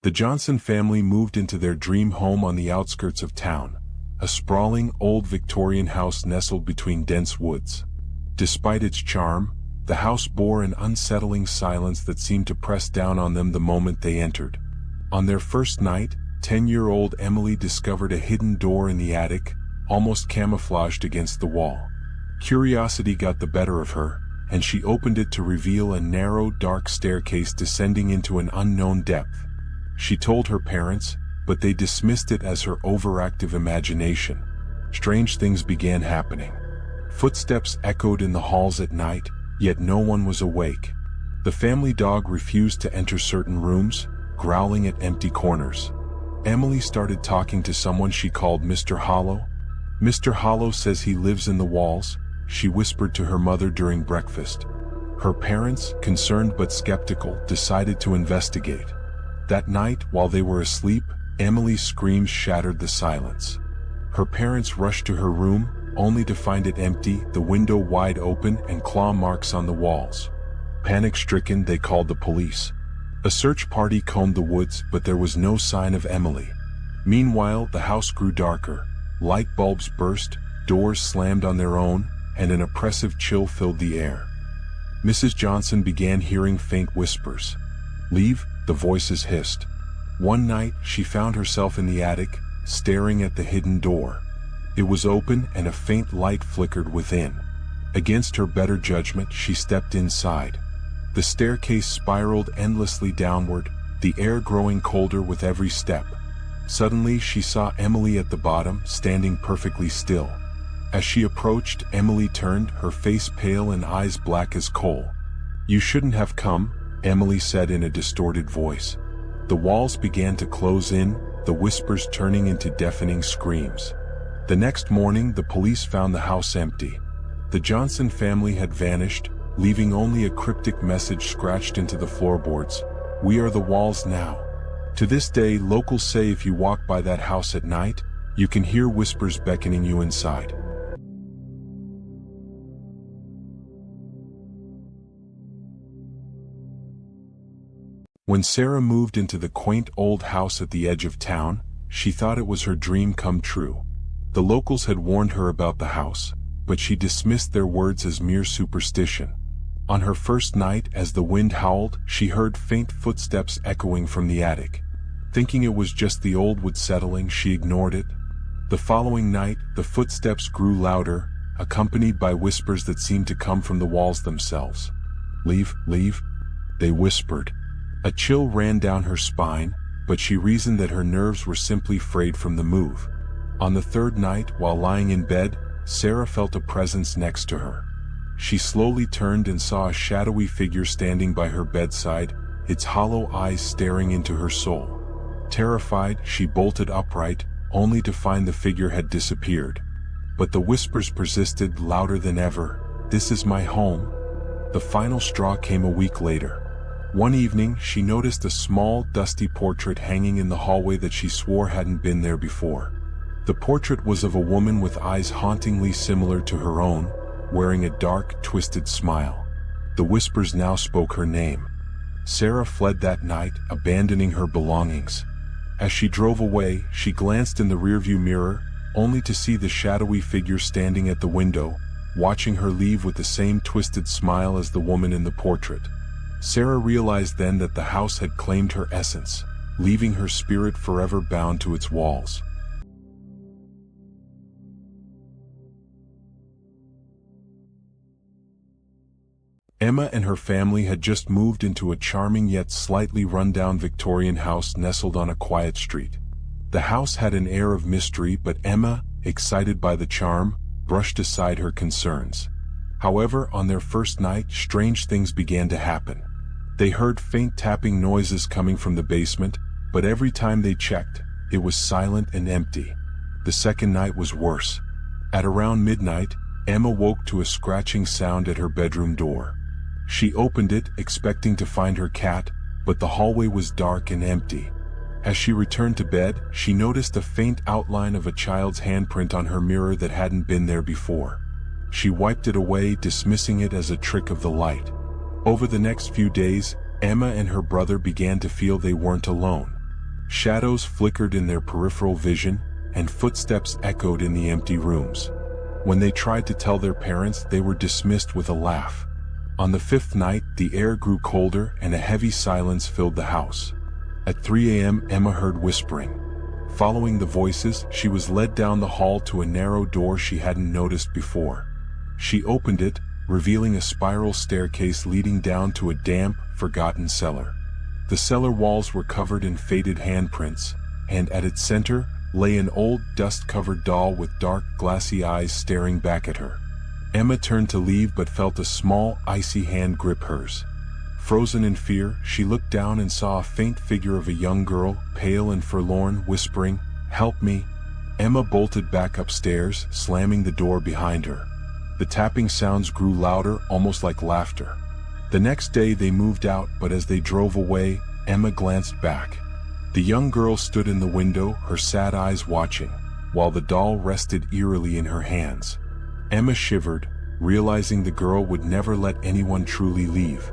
The Johnson family moved into their dream home on the outskirts of town, a sprawling, old Victorian house nestled between dense woods. Despite its charm, the house bore an unsettling silence that seemed to press down on them the moment they entered. On their first night, 10-year-old Emily discovered a hidden door in the attic, almost camouflaged against the wall. Curiosity got the better of her, and she opened it to reveal a narrow, dark staircase descending into an unknown depth. She told her parents, but they dismissed it as her overactive imagination. Strange things began happening. Footsteps echoed in the halls at night, yet no one was awake. The family dog refused to enter certain rooms, growling at empty corners. Emily started talking to someone she called Mr. Hollow. "Mr. Hollow says he lives in the walls," she whispered to her mother during breakfast. Her parents, concerned but skeptical, decided to investigate. That night, while they were asleep, Emily's screams shattered the silence. Her parents rushed to her room, only to find it empty, the window wide open and claw marks on the walls. Panic-stricken, they called the police. A search party combed the woods, but there was no sign of Emily. Meanwhile, the house grew darker. Light bulbs burst, doors slammed on their own, and an oppressive chill filled the air. Mrs. Johnson began hearing faint whispers. "Leave," the voices hissed. One night, she found herself in the attic, staring at the hidden door. It was open and a faint light flickered within. Against her better judgment, she stepped inside. The staircase spiraled endlessly downward, the air growing colder with every step. Suddenly, she saw Emily at the bottom, standing perfectly still. As she approached, Emily turned, her face pale and eyes black as coal. "You shouldn't have come," Emily said in a distorted voice. The walls began to close in, the whispers turning into deafening screams. The next morning, the police found the house empty. The Johnson family had vanished, leaving only a cryptic message scratched into the floorboards: "We are the walls now." To this day, locals say if you walk by that house at night, you can hear whispers beckoning you inside. When Sarah moved into the quaint old house at the edge of town, she thought it was her dream come true. The locals had warned her about the house, but she dismissed their words as mere superstition. On her first night, as the wind howled, she heard faint footsteps echoing from the attic. Thinking it was just the old wood settling, she ignored it. The following night, the footsteps grew louder, accompanied by whispers that seemed to come from the walls themselves. "Leave, leave," they whispered. A chill ran down her spine, but she reasoned that her nerves were simply frayed from the move. On the third night, while lying in bed, Sarah felt a presence next to her. She slowly turned and saw a shadowy figure standing by her bedside, its hollow eyes staring into her soul. Terrified, she bolted upright, only to find the figure had disappeared. But the whispers persisted, louder than ever. "This is my home." The final straw came a week later. One evening, she noticed a small, dusty portrait hanging in the hallway that she swore hadn't been there before. The portrait was of a woman with eyes hauntingly similar to her own, wearing a dark, twisted smile. The whispers now spoke her name. Sarah fled that night, abandoning her belongings. As she drove away, she glanced in the rearview mirror, only to see the shadowy figure standing at the window, watching her leave with the same twisted smile as the woman in the portrait. Sarah realized then that the house had claimed her essence, leaving her spirit forever bound to its walls. Emma and her family had just moved into a charming yet slightly run-down Victorian house nestled on a quiet street. The house had an air of mystery, but Emma, excited by the charm, brushed aside her concerns. However, on their first night, strange things began to happen. They heard faint tapping noises coming from the basement, but every time they checked, it was silent and empty. The second night was worse. At around midnight, Emma woke to a scratching sound at her bedroom door. She opened it, expecting to find her cat, but the hallway was dark and empty. As she returned to bed, she noticed a faint outline of a child's handprint on her mirror that hadn't been there before. She wiped it away, dismissing it as a trick of the light. Over the next few days, Emma and her brother began to feel they weren't alone. Shadows flickered in their peripheral vision, and footsteps echoed in the empty rooms. When they tried to tell their parents, they were dismissed with a laugh. On the fifth night, the air grew colder and a heavy silence filled the house. At 3 a.m., Emma heard whispering. Following the voices, she was led down the hall to a narrow door she hadn't noticed before. She opened it, revealing a spiral staircase leading down to a damp, forgotten cellar. The cellar walls were covered in faded handprints, and at its center lay an old, dust-covered doll with dark, glassy eyes staring back at her. Emma turned to leave but felt a small, icy hand grip hers. Frozen in fear, she looked down and saw a faint figure of a young girl, pale and forlorn, whispering, "Help me." Emma bolted back upstairs, slamming the door behind her. The tapping sounds grew louder, almost like laughter. The next day they moved out, but as they drove away, Emma glanced back. The young girl stood in the window, her sad eyes watching, while the doll rested eerily in her hands. Emma shivered, realizing the girl would never let anyone truly leave.